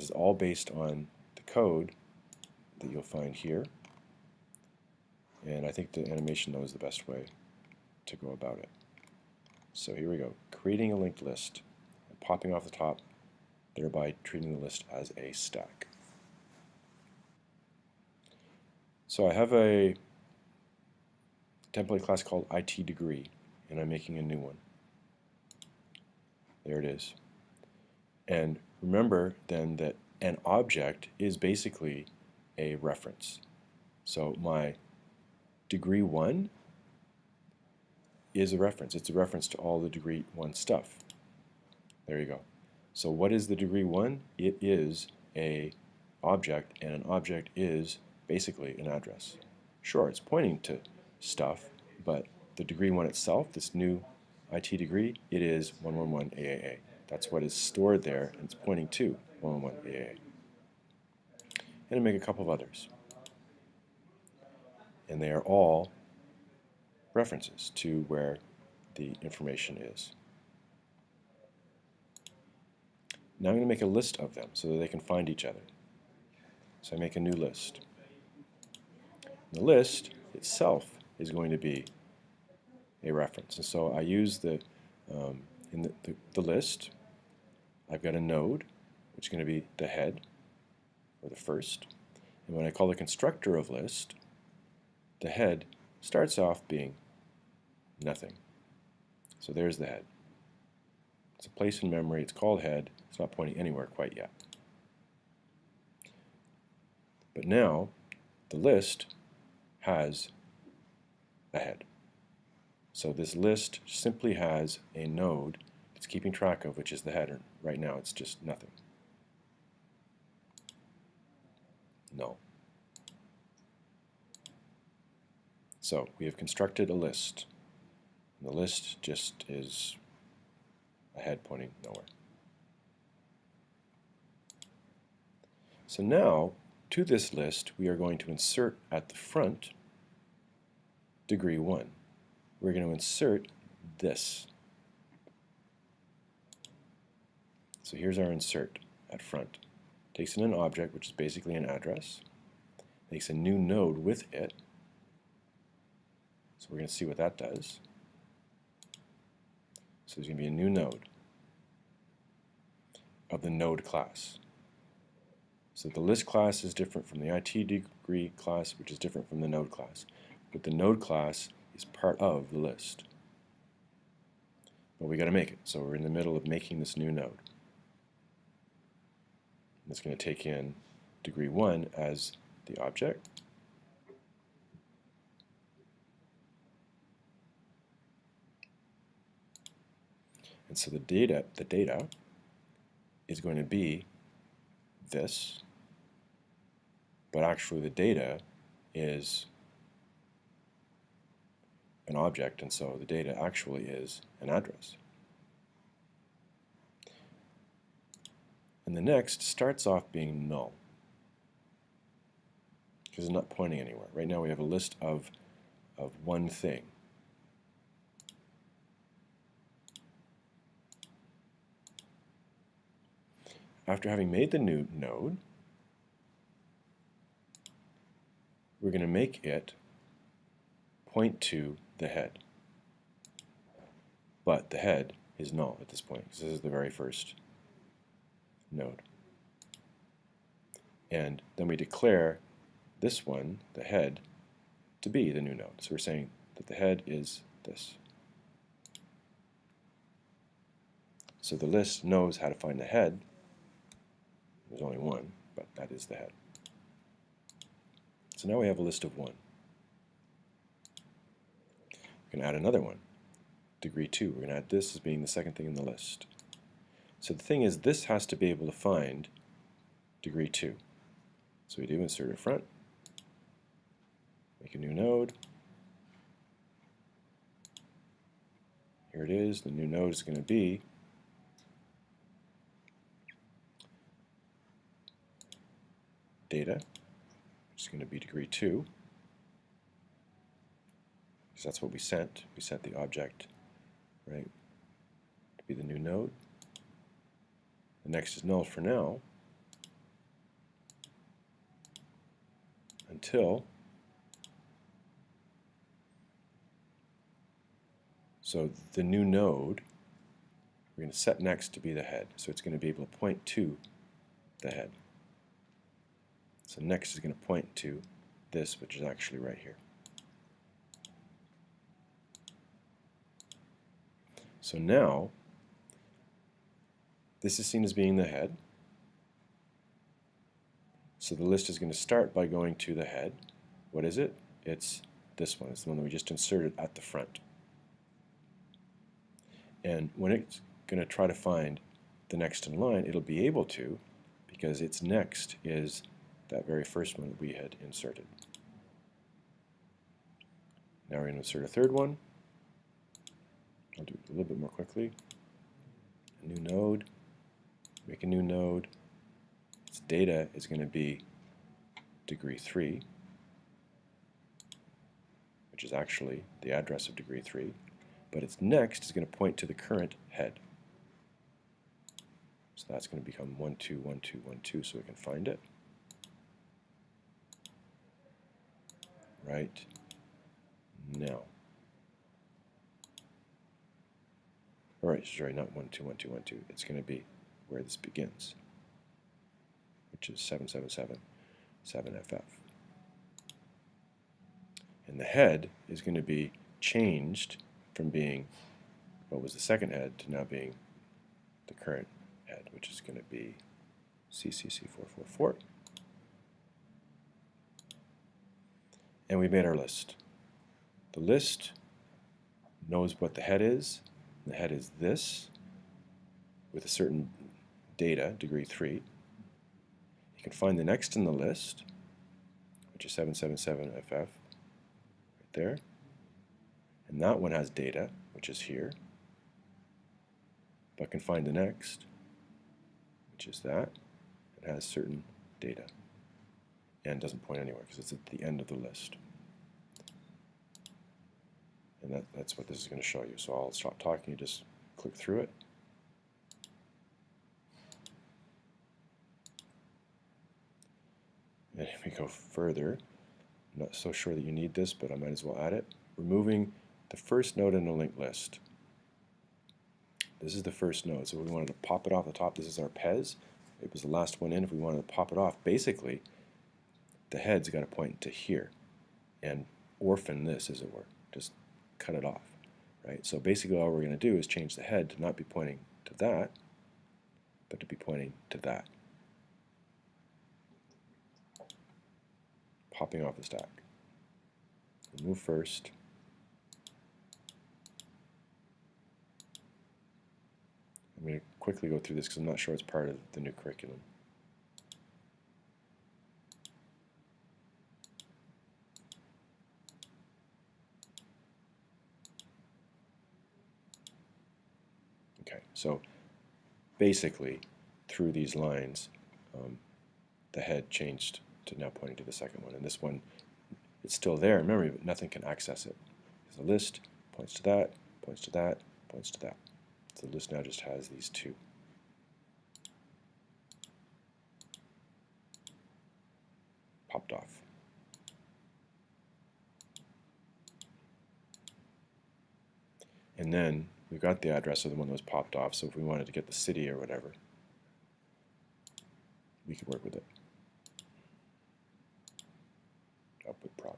is all based on the code that you'll find here. And I think the animation, though, is the best way to go about it. So here we go, creating a linked list, and popping off the top, thereby treating the list as a stack. So I have a template class called itDegree, and I'm making a new one. There it is. And remember then that an object is basically a reference. So my degree 1 is a reference. It's a reference to all the degree 1 stuff. There you go. So what is the degree 1? It is a object, and an object is basically an address. Sure, it's pointing to stuff, but the degree 1 itself, this new itDegree, it is 111 AAA. That's what is stored there, and it's pointing to 111 AAA. And I make a couple of others. And they are all references to where the information is. Now I'm going to make a list of them so that they can find each other. So I make a new list. The list itself is going to be a reference. And so I use in the list, I've got a node, which is going to be the head, or the first. And when I call the constructor of list, the head starts off being nothing. So there's the head. It's a place in memory, it's called head, it's not pointing anywhere quite yet. But now, the list has a head. So this list simply has a node it's keeping track of, which is the header. Right now it's just nothing. No. So we have constructed a list. And the list just is a head pointing nowhere. So now, to this list, we are going to insert at the front degree 1. We're going to insert this. So here's our insert at front. Takes in an object, which is basically an address, makes a new node with it. So we're going to see what that does. So there's going to be a new node of the node class. So the list class is different from the itDegree class, which is different from the node class. But the node class is part of the list. But we got to make it. So we're in the middle of making this new node. And it's going to take in degree 1 as the object. And so the data is going to be this, but actually the data is an object, and so the data actually is an address. And the next starts off being null, because it's not pointing anywhere. Right now we have a list of one thing. After having made the new node, we're going to make it point to the head. But the head is null at this point, because this is the very first node. And then we declare this one, the head, to be the new node. So we're saying that the head is this. So the list knows how to find the head. There's only one, but that is the head. So now we have a list of 1. We can add another one, degree 2. We're going to add this as being the second thing in the list. So the thing is, this has to be able to find degree 2. So we do insert at front, make a new node. Here it is. The new node is going to be data, which is going to be degree 2, because that's what we sent. We sent the object, right, to be the new node. The next is null for now, until, so the new node, we're going to set next to be the head. So it's going to be able to point to the head. So next is going to point to this, which is actually right here. So now, this is seen as being the head. So the list is going to start by going to the head. What is it? It's this one. It's the one that we just inserted at the front. And when it's going to try to find the next in line, it'll be able to, because its next is that very first one that we had inserted. Now we're going to insert a third one. I'll do it a little bit more quickly. A new node, make a new node. Its data is going to be degree 3, which is actually the address of degree 3, but its next is going to point to the current head. So that's going to become 1, 2, 1, 2, 1, 2, so we can find it. Right now. All right, sorry, not 1, 2, 1, 2, 1, 2. It's going to be where this begins, which is 777, 7FF. And the head is going to be changed from being what was the second head to now being the current head, which is going to be CCC444. And we made our list. The list knows what the head is. The head is this, with a certain data, degree 3. You can find the next in the list, which is 777FF, right there. And that one has data, which is here. But can find the next, which is that. It has certain data. And doesn't point anywhere because it's at the end of the list. And that's what this is going to show you. So I'll stop talking, you just click through it. And if we go further, I'm not so sure that you need this, but I might as well add it. Removing the first node in the linked list. This is the first node, so we wanted to pop it off the top. This is our PEZ. It was the last one in. If we wanted to pop it off, basically, the head's got to point to here and orphan this, as it were. Just cut it off, right? So basically all we're going to do is change the head to not be pointing to that, but to be pointing to that. Popping off the stack. Remove first. I'm going to quickly go through this because I'm not sure it's part of the new curriculum. Okay, so basically through these lines, the head changed to now pointing to the second one. And this one, it's still there in memory, but nothing can access it. Because the list points to that, points to that, points to that. So the list now just has these two. Popped off. And then we've got the address of the one that was popped off, so if we wanted to get the city or whatever, we could work with it. Output prop.